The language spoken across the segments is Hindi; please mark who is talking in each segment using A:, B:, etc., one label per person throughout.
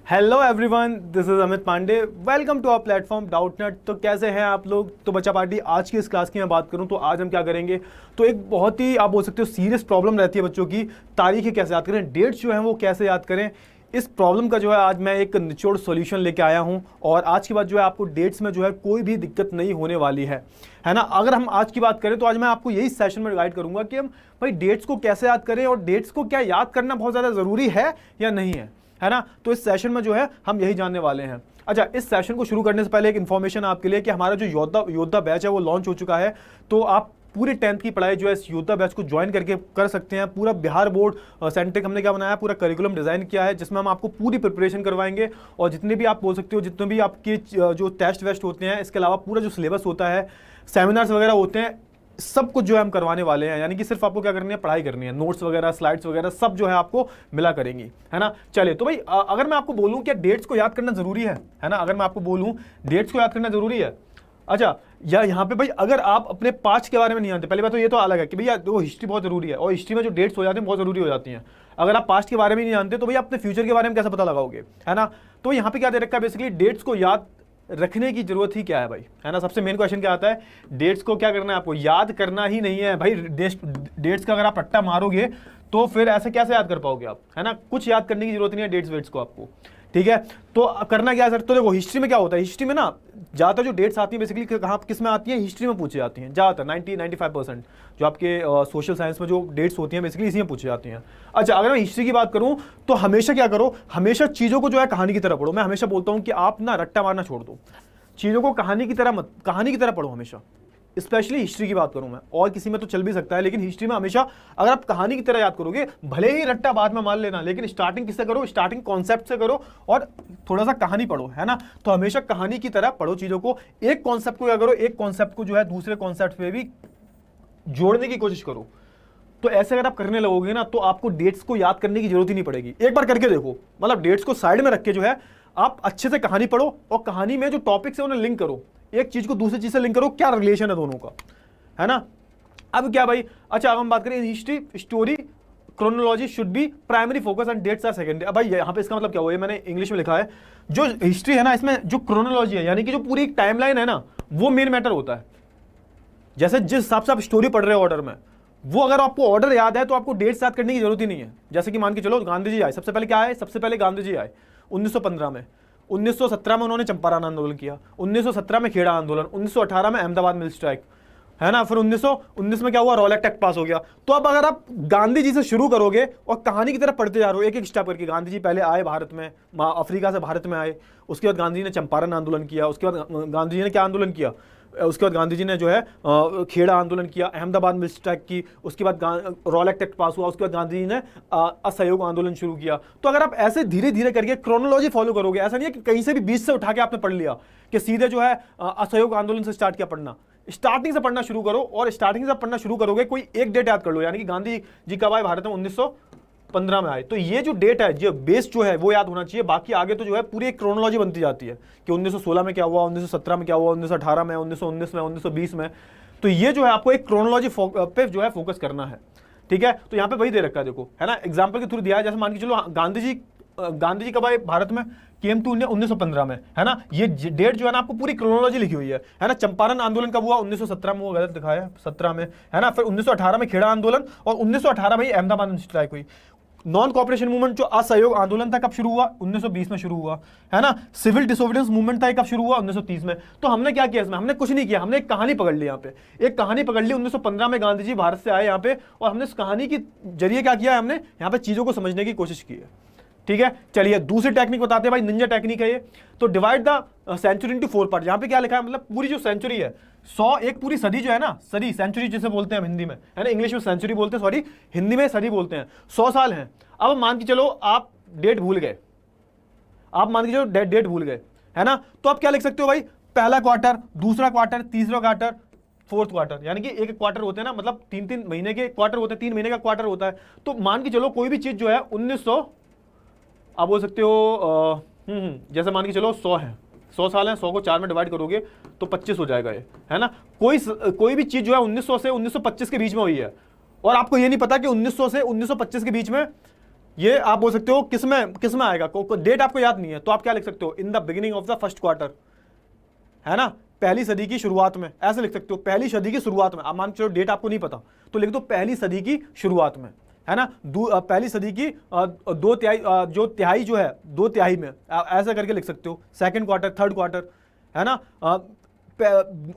A: Hello everyone, this is Amit Pandey. Welcome to our platform Doubtnut. तो कैसे हैं आप लोग? तो बच्चा पार्टी, आज की इस क्लास की मैं बात करूं तो आज हम क्या करेंगे, तो एक बहुत ही आप बोल सकते हो सीरियस प्रॉब्लम रहती है बच्चों की। तारीखें कैसे याद करें, डेट्स जो हैं वो कैसे याद करें, इस प्रॉब्लम का जो है आज मैं एक निचोड़ सॉल्यूशन लेके आया हूं। और आज की बात जो है, आपको डेट्स में जो है कोई भी दिक्कत नहीं होने वाली है ना। अगर हम आज की बात करें तो आज मैं आपको यही सेशन में गाइड करूंगा कि हम भाई डेट्स को कैसे याद करें और डेट्स को क्या याद करना बहुत ज़्यादा ज़रूरी है या नहीं है ना। तो इस सेशन में जो है हम यही जानने वाले हैं। अच्छा, इस सेशन को शुरू करने से पहले एक इन्फॉर्मेशन आपके लिए कि हमारा जो योद्धा बैच है वो लॉन्च हो चुका है। तो आप पूरी 10th की पढ़ाई जो है इस योद्धा बैच को ज्वाइन करके कर सकते हैं। पूरा बिहार बोर्ड सेंट्रिक हमने क्या बनाया, पूरा करिकुलम डिजाइन किया है जिसमें हम आपको पूरी प्रिपरेशन करवाएंगे। और जितने भी आप बोल सकते हो, जितने भी आपके जो टेस्ट वेस्ट होते हैं, इसके अलावा पूरा जो सिलेबस होता है, सेमिनार्स वगैरह होते हैं, सब कुछ जो है हम करवाने वाले हैं। यानी कि सिर्फ आपको क्या करनी है, पढ़ाई करनी है। नोट्स वगैरह, स्लाइड्स वगैरह सब जो है आपको मिला करेंगी, है ना। चलिए, तो भाई अगर मैं आपको बोलूं कि डेट्स को याद करना जरूरी है ना, अगर मैं आपको बोलूं डेट्स को याद करना जरूरी है, अच्छा, या यहाँ पे भाई अगर आप अपने पास्ट के बारे में नहीं जानते, पहली बात तो ये तो अलग है कि भैया वो हिस्ट्री बहुत जरूरी है और हिस्ट्री में जो डेट्स हो जाती हैं बहुत जरूरी हो जाती हैं। अगर आप पास्ट के बारे में नहीं जानते तो भैया अपने फ्यूचर के बारे में कैसे पता लगाओगे, है ना। तो यहाँ पे क्या दे रखा है, बेसिकली डेट्स को याद रखने की जरूरत ही क्या है भाई, है ना। सबसे मेन क्वेश्चन क्या आता है, डेट्स को क्या करना है, आपको याद करना ही नहीं है भाई। डेट्स का अगर आप रट्टा मारोगे तो फिर ऐसे कैसे याद कर पाओगे आप, है ना। कुछ याद करने की जरूरत नहीं है डेट्स वेट्स को आपको, ठीक है। तो करना क्या है सर, तो देखो हिस्ट्री में क्या होता है, हिस्ट्री में ना ज्यादातर जो डेट्स आती हैं बेसिकली कहाँ किस में आती हैं, हिस्ट्री में पूछी जाती हैं ज्यादातर 90-95% जो आपके सोशल साइंस में जो डेट्स होती हैं बेसिकली इसी में पूछी जाती हैं। अच्छा, अगर मैं हिस्ट्री की बात करूं तो हमेशा क्या करो, हमेशा चीजों को जो है कहानी की तरह पढ़ो। मैं हमेशा बोलता हूं कि आप ना रट्टा मारना छोड़ दो, चीजों को कहानी की तरह पढ़ो हमेशा। स्पेशली हिस्ट्री की बात करूं मैं, और किसी में तो चल भी सकता है, लेकिन हिस्ट्री में हमेशा अगर आप कहानी की तरह याद करोगे, भले ही रट्टा बाद में मान लेना, लेकिन स्टार्टिंग किससे करो, स्टार्टिंग कॉन्सेप्ट से करो और थोड़ा सा कहानी पढ़ो, है ना। तो हमेशा कहानी की तरह पढ़ो चीजों को। एक कॉन्सेप्ट को क्या करो, एक कॉन्सेप्ट को जो है दूसरे कॉन्सेप्ट पे भी जोड़ने की कोशिश करो। तो ऐसे अगर आप करने लगोगे ना तो आपको डेट्स को याद करने की जरूरत ही नहीं पड़ेगी। एक बार करके देखो, मतलब डेट्स को साइड में रख के जो है आप अच्छे से कहानी पढ़ो और कहानी में जो टॉपिक्स है उन्हें लिंक करो, एक चीज को दूसरी चीज से लिंक करो, क्या रिलेशन है दोनों का, है ना। अब क्या भाई, अच्छा अब हम बात करें history, story, chronology should be primary focus and dates are secondary. अब भाई यहाँ पे इसका मतलब क्या हुआ, मैंने इंग्लिश में लिखा है, जो हिस्ट्री है ना इसमें जो क्रोनोलॉजी है यानी कि जो पूरी टाइमलाइन है ना, वो मेन मैटर होता है। जैसे जिस हिसाब से आप स्टोरी पढ़ रहे हो ऑर्डर में, वो अगर आपको ऑर्डर याद है तो आपको डेट्स याद करने की जरूरत ही नहीं है। जैसे कि मान के चलो गांधी जी आए, सबसे पहले क्या आए, सबसे पहले गांधी जी आए 1915 में। 1917 में उन्होंने चंपारण आंदोलन किया, 1917 में खेड़ा आंदोलन, 1918 में अहमदाबाद मिल स्ट्राइक, है ना। फिर 1919 में क्या हुआ, रॉलेट एक्ट पास हो गया। तो अब अगर आप गांधी जी से शुरू करोगे और कहानी की तरफ पढ़ते जा रहे हो एक एक स्टेप करके, गांधी जी पहले आए भारत में, अफ्रीका से भारत में आए, उसके बाद गांधी जी ने चंपारण आंदोलन किया, उसके बाद गांधी जी ने क्या आंदोलन किया, उसके बाद गांधी जी ने जो है खेड़ा आंदोलन किया, अहमदाबाद मिल स्ट्राइक की, उसके बाद रॉलेट एक्ट पास हुआ, उसके बाद गांधी जी ने असहयोग आंदोलन शुरू किया। तो अगर आप ऐसे धीरे धीरे करके क्रोनोलॉजी फॉलो करोगे, ऐसा नहीं है कि कहीं से भी बीच से उठा के आपने पढ़ लिया कि सीधे जो है असहयोग आंदोलन से स्टार्ट किया पढ़ना। स्टार्टिंग से पढ़ना शुरू करो और स्टार्टिंग से पढ़ना शुरू करोगे, कोई एक डेट याद कर लो, यानी कि गांधी जी कब आए भारत में, 1915 में आए। तो ये जो डेट है, जो बेस जो है वो याद होना चाहिए। बाकी आगे तो जो है पूरी एक क्रोनोलॉजी बनती जाती है कि 1916 में क्या हुआ, 1917 में क्या हुआ, 1918 में, 1919 में, 1920 में। तो ये जो है आपको एक क्रोनोलॉजी पे जो है फोकस करना है, ठीक है। तो यहाँ पे वही दे रखा है देखो, है ना, एग्जाम्पल के थ्रू दिया है। जैसे मान के चलो गांधी जी कब आए भारत में, केम टू 1915 में, है ना। ये डेट जो है ना आपको पूरी क्रोनोलॉजी लिखी हुई है ना। चंपारण आंदोलन कब हुआ, 1917 में, वो गलत दिखाया है, 17 में, है ना। फिर 1918 में खेड़ा आंदोलन और 1918 में अहमदाबाद में स्ट्राइक हुई। नॉन कॉपरेशन मूवमेंट जो असहयोग आंदोलन था कब शुरू हुआ, 1920 में शुरू हुआ, है ना। सिविल डिसोबीडियंस मूवमेंट था कब शुरू हुआ, 1930 में। तो हमने क्या किया इसमें, हमने कुछ नहीं किया, हमने एक कहानी पकड़ ली। यहाँ पे एक कहानी पकड़ ली, 1915 में गांधी जी भारत से आए यहाँ पे, और हमने इस कहानी के जरिए क्या किया, हमने यहाँ पे चीजों को समझने की कोशिश की है, ठीक है। चलिए दूसरी टेक्निक बताते हैं भाई, निंजा टेक्निक है ये। तो divide the century into 4 part. यहाँ पे क्या लिखा है, मतलब पूरी जो सेंचुरी है, 100 एक पूरी सदी जो है ना, सदी सेंचुरी जिसे बोलते हैं हिंदी में, है ना, इंग्लिश में सेंचुरी बोलते हैं, सॉरी हिंदी में सदी बोलते हैं, 100 साल हैं। अब मान के चलो आप डेट भूल गए, आप मान के चलो डेट भूल गए, है ना। तो आप क्या लिख सकते हो भाई, पहला क्वार्टर, दूसरा क्वार्टर, तीसरा क्वार्टर, फोर्थ क्वार्टर, यानी कि एक क्वार्टर होते हैं ना, मतलब 3-3 महीने के क्वार्टर होते हैं, 3 महीने का क्वार्टर होता है। तो मान के चलो कोई भी चीज जो है 1900, आप बोल सकते हो जैसे मान के चलो 100 है, 100 साल है, 100 को 4 में डिवाइड करोगे तो 25 हो जाएगा ये, है ना। कोई भी चीज जो है 1900 से 1925 के बीच में हुई है, और आपको ये नहीं पता कि 1900 से 1925 के बीच में ये आप बोल सकते हो किस में आएगा, डेट आपको याद नहीं है तो आप क्या लिख सकते हो, in the beginning of the first quarter, है ना, पहली सदी की शुरुआत में, ऐसे लिख सकते हो, पहली सदी की शुरुआत में। अब मान चलो डेट आपको नहीं पता तो लिख दो पहली सदी की शुरुआत में, है ना, पहली सदी की दो तिहाई, जो तिहाई जो है दो तिहाई में, ऐसा करके लिख सकते हो, सेकंड क्वार्टर, थर्ड क्वार्टर, है ना,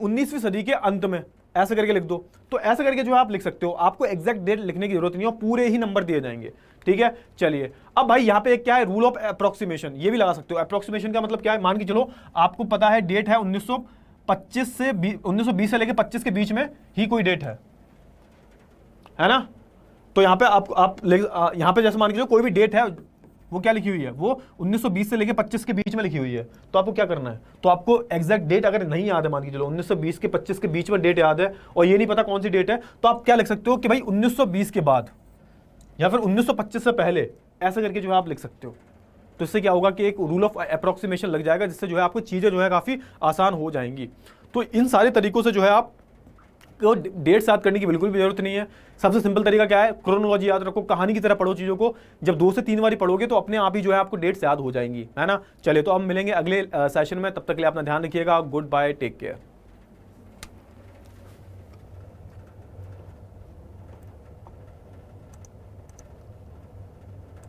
A: 19वीं सदी के अंत में, ऐसे करके लिख दो। तो ऐसे करके जो है आप लिख सकते हो, आपको एग्जैक्ट डेट लिखने की जरूरत नहीं है, पूरे ही नंबर दिए जाएंगे, ठीक है। चलिए अब भाई यहाँ पे एक क्या है, रूल ऑफ अप्रोक्सीमेशन, ये भी लगा सकते हो। अप्रोक्सीमेशन का मतलब क्या है, मान के चलो आपको पता है डेट है 1925 से 1920 से लेकर 25 के बीच में ही कोई डेट है ना। तो यहाँ पे यहाँ पे जैसे मान के चलो कोई भी डेट है, वो क्या लिखी हुई है, वो 1920 से लेकर 25 के बीच में लिखी हुई है। तो आपको क्या करना है, तो आपको एग्जैक्ट डेट अगर नहीं याद है, मान के चलो 1920 के 25 के बीच में डेट याद है और ये नहीं पता कौन सी डेट है, तो आप क्या लिख सकते हो कि भाई 1920 के बाद या फिर 1925 से पहले, ऐसा करके जो है आप लिख सकते हो। तो इससे क्या होगा कि एक रूल ऑफ अप्रोक्सीमेशन लग जाएगा, जिससे जो है आपको चीज़ें जो है काफ़ी आसान हो जाएंगी। तो इन सारे तरीकों से जो है आप को डेट्स याद करने की बिल्कुल भी जरूरत नहीं है। सबसे सिंपल तरीका क्या है, क्रोनोलॉजी याद रखो, कहानी की तरह पढ़ो चीज़ों को। जब 2 से 3 बारी पढ़ोगे तो अपने आप ही जो है आपको डेट्स याद हो जाएंगी, है ना। चलिए तो अब मिलेंगे अगले सेशन में, तब तक के लिए अपना ध्यान रखिएगा। Good bye, take care.